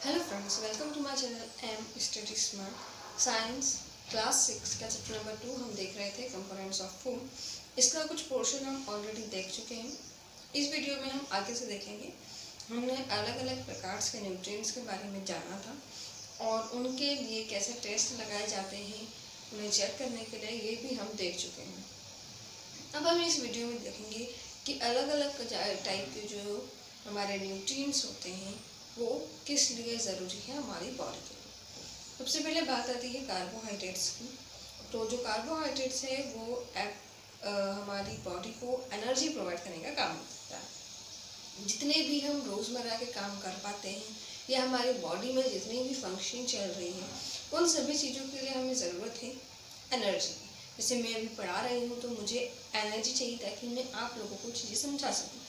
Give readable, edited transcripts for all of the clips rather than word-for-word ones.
Hello friends, welcome to my channel M study smart science class 6 का chapter number 2 हम देख रहे थे कंपोनेंट्स ऑफ फूड। इसका कुछ पोर्शन हम ऑलरेडी देख चुके हैं। इस वीडियो में हम आगे से देखेंगे। हमने अलग अलग प्रकार के न्यूट्रिएंट्स के बारे में जाना था और उनके लिए कैसे टेस्ट लगाए जाते हैं उन्हें चेक करने के लिए ये भी हम देख चुके हैं। अब हम इस वीडियो में देखेंगे कि अलग अलग टाइप के जो हमारे न्यूट्रिएंट्स होते हैं वो किस लिए ज़रूरी है हमारी बॉडी के लिए। सबसे पहले बात आती है कार्बोहाइड्रेट्स की। तो जो कार्बोहाइड्रेट्स है वो हमारी बॉडी को एनर्जी प्रोवाइड करने का काम करता है। जितने भी हम रोज़मर्रा के काम कर पाते हैं या हमारी बॉडी में जितनी भी फंक्शनिंग चल रही है उन सभी चीज़ों के लिए हमें ज़रूरत है एनर्जी की। जैसे मैं अभी पढ़ा रही हूँ तो मुझे एनर्जी चाहिए ताकि मैं आप लोगों को चीज़ें समझा सकूँ।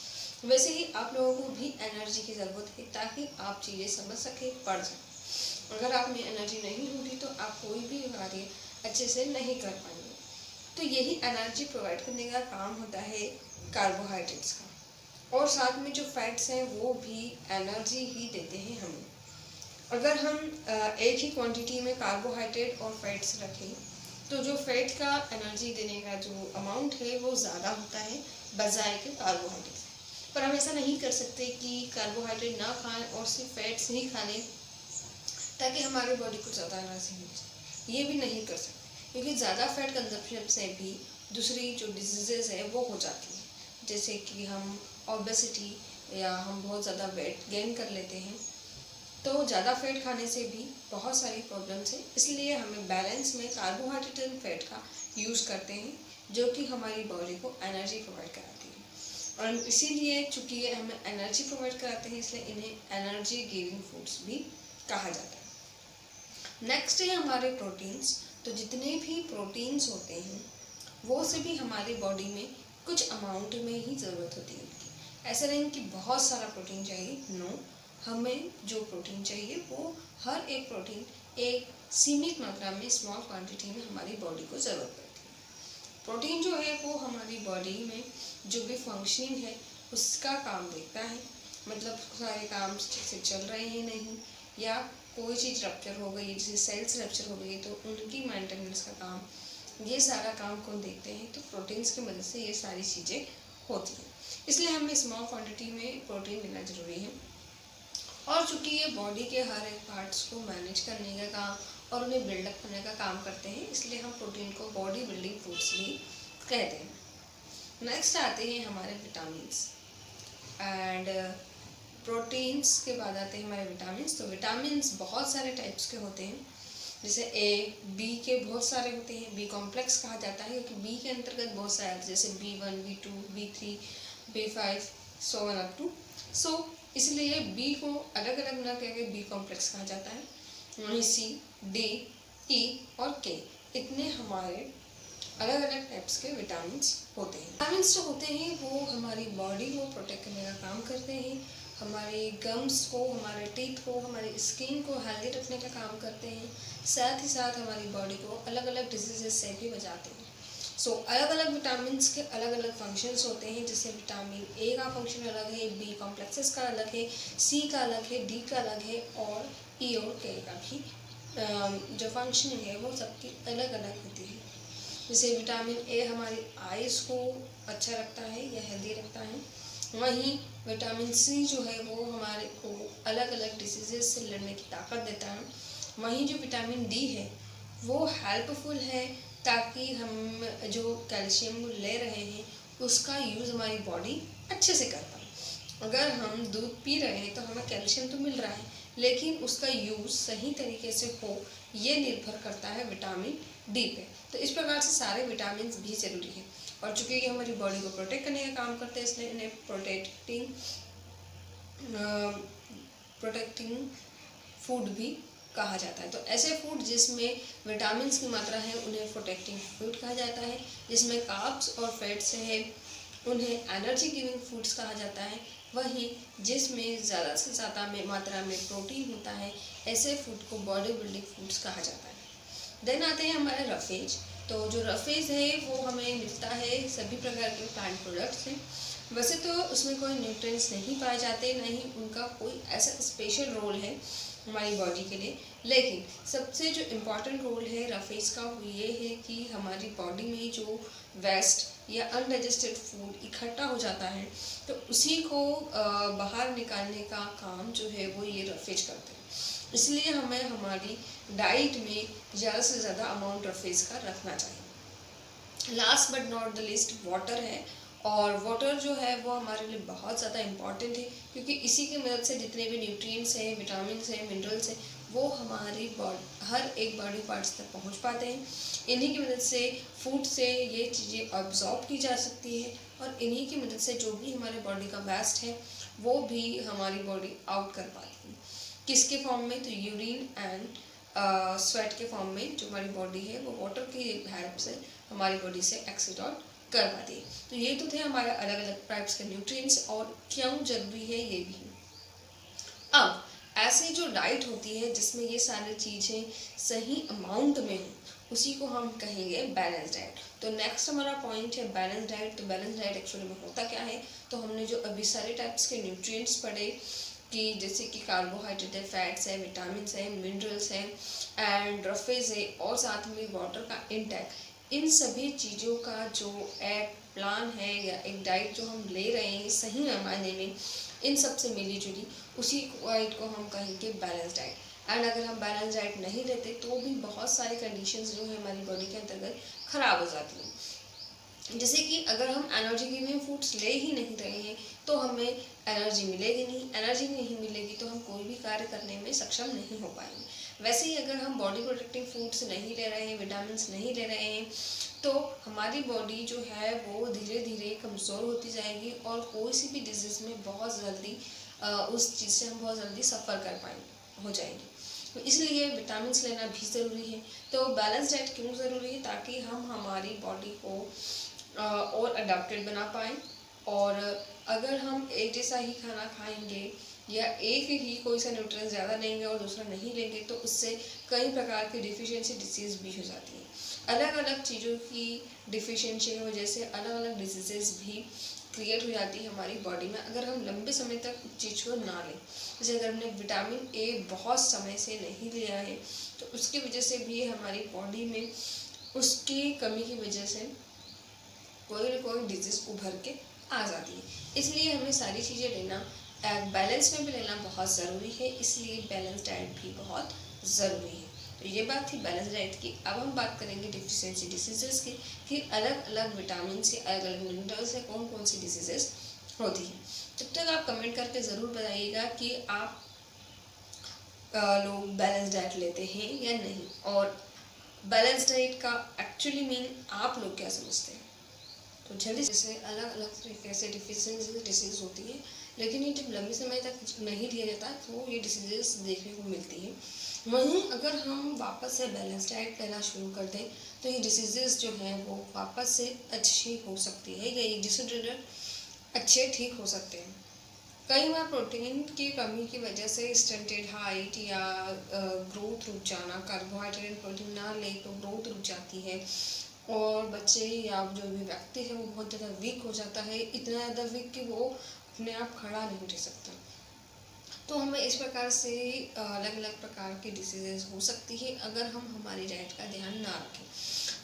वैसे ही आप लोगों को भी एनर्जी की ज़रूरत है ताकि आप चीज़ें समझ सकें, पढ़ सकें। अगर आप में एनर्जी नहीं होगी तो आप कोई भी कार्य अच्छे से नहीं कर पाएंगे। तो यही एनर्जी प्रोवाइड करने का काम होता है कार्बोहाइड्रेट्स का। और साथ में जो फैट्स हैं वो भी एनर्जी ही देते हैं हमें। अगर हम एक ही क्वांटिटी में कार्बोहाइड्रेट और फैट्स रखें तो जो फैट का एनर्जी देने का जो अमाउंट है वो ज़्यादा होता है बजाय के कार्बोहाइड्रेट। पर हम ऐसा नहीं कर सकते कि कार्बोहाइड्रेट ना खाएं और सिर्फ फैट्स ही खा लें ताकि हमारे बॉडी को ज़्यादा एनर्जी मिल जाए। ये भी नहीं कर सकते क्योंकि ज़्यादा फैट कंजप्शन से भी दूसरी जो डिजीज़ेज़ है वो हो जाती है। जैसे कि हम ओबेसिटी या हम बहुत ज़्यादा वेट गेन कर लेते हैं। तो ज़्यादा फैट खाने से भी बहुत सारी प्रॉब्लम्स हैं। इसलिए हमें बैलेंस में कार्बोहाइड्रेट एंड फैट का यूज़ करते हैं जो कि हमारी बॉडी को एनर्जी प्रोवाइड कराती है। और इसीलिए चूँकि ये हमें एनर्जी प्रोवाइड कराते हैं इसलिए इन्हें एनर्जी गिविंग फूड्स भी कहा जाता है। नेक्स्ट है हमारे प्रोटीन्स। तो जितने भी प्रोटीन्स होते हैं वो से भी हमारी बॉडी में कुछ अमाउंट में ही ज़रूरत होती है उनकी। ऐसा नहीं कि बहुत सारा प्रोटीन चाहिए, नो। हमें जो प्रोटीन चाहिए वो हर एक प्रोटीन एक सीमित मात्रा में स्मॉल क्वांटिटी में हमारी बॉडी को ज़रूरत पड़ती है। प्रोटीन जो है वो हमारी बॉडी में जो भी फंक्शनिंग है उसका काम देखता है। मतलब सारे काम ठीक से चल रहे हैं नहीं, या कोई चीज़ रप्चर हो गई, जैसे सेल्स रप्चर हो गई तो उनकी मेंटेनेंस का काम, ये सारा काम कौन देखते हैं? तो प्रोटीन्स की मदद से ये सारी चीज़ें होती हैं। इसलिए हमें स्मॉल क्वांटिटी में प्रोटीन लेना ज़रूरी है। और चूँकि ये बॉडी के हर एक पार्ट्स को मैनेज करने का काम और उन्हें बिल्डअप करने का काम करते हैं, इसलिए हम प्रोटीन को बॉडी बिल्डिंग फूड्स भी कहते हैं। नेक्स्ट आते हैं हमारे विटामिन्स एंड प्रोटीन्स के बाद आते हैं हमारे विटामिन्स। तो विटामिन्स बहुत सारे टाइप्स के होते हैं। जैसे ए, बी के बहुत सारे होते हैं। बी कॉम्प्लेक्स कहा जाता है क्योंकि बी के अंतर्गत बहुत सारे जैसे B1, B2, B3, B5 so on up to. So इसलिए बी को अलग अलग ना कह के बी कॉम्प्लेक्स कहा जाता है। वहीं सी, डी, ई और के इतने हमारे अलग अलग टाइप्स के विटामिन्स होते हैं। विटामिन्स जो होते हैं वो हमारी बॉडी को प्रोटेक्ट करने का काम करते हैं, हमारे गम्स को, हमारे टीथ को, हमारी स्किन को हेल्दी रखने का काम करते हैं, साथ ही साथ हमारी बॉडी को अलग अलग डिजीज़ से भी बचाते हैं। सो अलग अलग विटामिन्स के अलग अलग फंक्शंस होते हैं। जैसे विटामिन ए का फंक्शन अलग है, बी कॉम्प्लेक्सेस का अलग है, सी का अलग है, डी का अलग है और ई और के का भी जो फंक्शनिंग है वो सबकी अलग अलग होती है। जैसे विटामिन ए हमारी आइज़ को अच्छा रखता है या हेल्दी रखता है। वहीं विटामिन सी जो है वो हमारे को अलग अलग डिसीजेज से लड़ने की ताकत देता है। वहीं जो विटामिन डी है वो हेल्पफुल है ताकि हम जो कैल्शियम ले रहे हैं उसका यूज़ हमारी बॉडी अच्छे से कर पाए। अगर हम दूध पी रहे हैं तो हमें कैल्शियम तो मिल रहा है, लेकिन उसका यूज़ सही तरीके से हो ये निर्भर करता है विटामिन डी पे। तो इस प्रकार से सारे विटामिन भी ज़रूरी है। और चूँकि ये हमारी बॉडी को प्रोटेक्ट करने का काम करते हैं इसलिए इन्हें प्रोटेक्टिंग फूड भी कहा जाता है। तो ऐसे फूड जिसमें विटामिन की मात्रा है उन्हें प्रोटेक्टिंग फूड कहा जाता है। जिसमें कार्ब्स और फैट्स है उन्हें एनर्जी गिविंग फूड्स कहा जाता है। वहीं जिसमें ज़्यादा से ज़्यादा मात्रा में प्रोटीन होता है ऐसे फूड को बॉडी बिल्डिंग फूड्स कहा जाता है। देन आते हैं हमारे रफेज। तो जो रफेज है वो हमें मिलता है सभी प्रकार के प्लांट प्रोडक्ट्स से। वैसे तो उसमें कोई न्यूट्रिएंट्स नहीं पाए जाते, नहीं उनका कोई ऐसा स्पेशल रोल है हमारी बॉडी के लिए। लेकिन सबसे जो इम्पॉर्टेंट रोल है रफेज का वो ये है कि हमारी बॉडी में जो वेस्ट या अनडाइजेस्टेड फूड इकट्ठा हो जाता है तो उसी को बाहर निकालने का काम जो है वो ये रफेज करते हैं। इसलिए हमें हमारी डाइट में ज़्यादा से ज़्यादा अमाउंट रफेज का रखना चाहिए। Last but not the list water है, और वाटर जो है वो हमारे लिए बहुत ज़्यादा इम्पॉर्टेंट है क्योंकि इसी की मदद से जितने भी न्यूट्रिएंट्स हैं, विटामिन हैं, मिनरल्स हैं, वो हमारी बॉडी हर एक बॉडी पार्ट्स तक पहुंच पाते हैं। इन्हीं की मदद से फूड से ये चीज़ें अब्जॉर्ब की जा सकती है और इन्हीं की मदद से जो भी हमारे बॉडी का वेस्ट है वो भी हमारी बॉडी आउट कर पाती है। किसके फॉर्म में? तो यूरिन एंड स्वेट के फॉर्म में जो हमारी बॉडी है वो वाटर की हेल्प से हमारी बॉडी से एक्सिट आउट कर पाती है। तो ये तो थे हमारे अलग अलग टाइप्स के न्यूट्रिएंट्स और क्यों जरूरी है ये भी। अब ऐसी जो डाइट होती है जिसमें ये सारी चीज़ें सही अमाउंट में हो उसी को हम कहेंगे बैलेंस डाइट। तो नेक्स्ट हमारा पॉइंट है बैलेंस डाइट। तो बैलेंस डाइट एक्चुअली में होता क्या है? तो हमने जो अभी सारे टाइप्स के न्यूट्रिएंट्स पढ़े कि जैसे कि कार्बोहाइड्रेट है, फैट्स है, विटामिन है, मिनरल्स है एंड रफेज है और साथ में वाटर का इंटेक, इन सभी चीज़ों का जो एक प्लान है या एक डाइट जो हम ले रहे हैं सही मायने में इन सब से मिली जुली उसी डाइट को हम कहेंगे बैलेंस डाइट। एंड अगर हम बैलेंस डाइट नहीं लेते तो भी बहुत सारी कंडीशंस जो है हमारी बॉडी के अंतर्गत ख़राब हो जाती हैं। जैसे कि अगर हम एनर्जी गिविंग फूड्स ले ही नहीं रहे हैं तो हमें एनर्जी मिलेगी नहीं, एनर्जी नहीं मिलेगी तो हम कोई भी कार्य करने में सक्षम नहीं हो पाएंगे। वैसे ही अगर हम बॉडी प्रोटेक्टिंग फूड्स नहीं ले रहे हैं, विटामिन नहीं ले रहे हैं तो हमारी बॉडी जो है वो धीरे धीरे कमज़ोर होती जाएगी और कोई सी भी डिजीज़ में बहुत जल्दी उस चीज़ से हम बहुत जल्दी सफ़र कर पाएंगे हो जाएंगे। तो इसलिए विटामिन लेना भी ज़रूरी है। तो बैलेंस डाइट क्यों ज़रूरी है? ताकि हम हमारी बॉडी को और अडाप्टेड बना पाएँ। और अगर हम एक जैसा ही खाना खाएंगे या एक ही कोई सा न्यूट्रिएंट ज़्यादा लेंगे और दूसरा नहीं लेंगे तो उससे कई प्रकार की डिफिशिएंसी डिसीज़ भी हो जाती है। अलग अलग चीज़ों की डिफिशिएंसी की वजह से अलग अलग डिजीज़ेस भी क्रिएट हो जाती है हमारी बॉडी में अगर हम लंबे समय तक उस चीज़ को ना लें। जैसे अगर हमने विटामिन ए बहुत समय से नहीं लिया है तो उसकी वजह से भी हमारी बॉडी में उसकी कमी की वजह से कोई ना कोई डिजीज़ उभर के आ जाती है। इसलिए हमें सारी चीज़ें लेना बैलेंस में भी लेना बहुत ज़रूरी है। इसलिए बैलेंस डाइट भी बहुत ज़रूरी है। तो ये बात थी बैलेंस डाइट की। अब हम बात करेंगे डिफिशिएंसी डिसीजेस की कि अलग अलग विटामिन से, अलग अलग मिनरल्स से कौन कौन सी डिसीजेस होती है। तब तक आप कमेंट करके ज़रूर बताइएगा कि आप लोग बैलेंस डाइट लेते हैं या नहीं, और बैलेंस डाइट का एक्चुअली मीन आप लोग क्या समझते हैं। तो जल्दी से अलग अलग तरीके से डिफिशिएंसी डिसीज़ होती है, लेकिन ये जब लंबे समय तक नहीं लिया जाता तो ये डिसीजेस देखने को मिलती है। वहीं अगर हम वापस से बैलेंस डाइट लेना शुरू कर दें तो ये डिसीजेस जो हैं वो वापस से अच्छी हो सकती है या ये डिसऑर्डर अच्छे ठीक हो सकते हैं। कई बार प्रोटीन की कमी की वजह से स्टंटेड हाइट या ग्रोथ रुक जाना, कार्बोहाइड्रेट प्रोटीन ना ले तो ग्रोथ रुक जाती है और बच्चे या जो भी व्यक्ति है वो बहुत ज़्यादा वीक हो जाता है, इतना ज़्यादा वीक कि वो अपने आप खड़ा नहीं रह सकता। तो हमें इस प्रकार से अलग अलग प्रकार की डिसीजेज हो सकती है अगर हम हमारी डाइट का ध्यान ना रखें।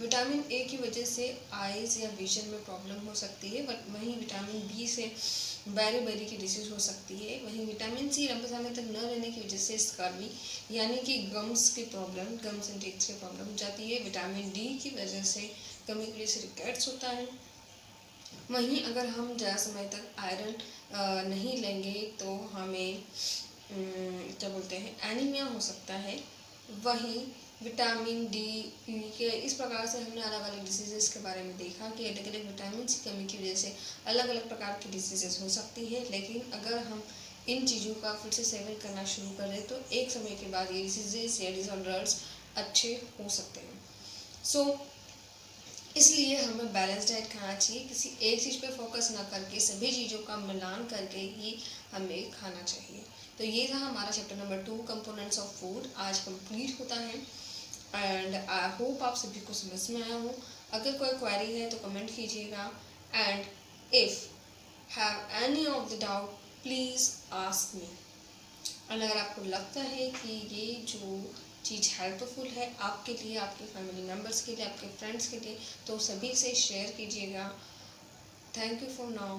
विटामिन ए की वजह से आइज़ या विजन में प्रॉब्लम हो सकती है, बट वहीं विटामिन बी से बेरी की डिसीज हो सकती है। वहीं विटामिन सी लंबे समय तक न रहने की वजह से स्कर्वी यानी कि गम्स की प्रॉब्लम, गम्स एंड टीथ की प्रॉब्लम हो जाती है। विटामिन डी की वजह से कमी की वजह से रिकेट्स होता है। वहीं अगर हम ज़्यादा समय तक आयरन नहीं लेंगे तो हमें क्या बोलते हैं एनीमिया हो सकता है। वहीं विटामिन डी के इस प्रकार से हमने अलग अलग डिसीजेस के बारे में देखा कि अलग अलग विटामिन की कमी की वजह से अलग अलग प्रकार की डिसीजेस हो सकती है। लेकिन अगर हम इन चीज़ों का फिर से सेवन करना शुरू करें तो एक समय के बाद ये डिसीजेस या डिसऑर्डर्स अच्छे हो सकते हैं। सो इसलिए हमें बैलेंस डाइट खाना चाहिए, किसी एक चीज़ पे फोकस ना करके सभी चीज़ों का मिलान करके ही हमें खाना चाहिए। तो ये था हमारा chapter number 2 components of food, आज कंप्लीट होता है एंड आई होप आप सभी को समझ में आया हो। अगर कोई क्वेरी है तो कमेंट कीजिएगा and if have any of the doubt please ask me. और अगर आपको लगता है कि ये जो चीज़ हेल्पफुल है आपके लिए, आपके फैमिली मेम्बर्स के लिए, आपके फ्रेंड्स के लिए, तो सभी से शेयर कीजिएगा। Thank you for now.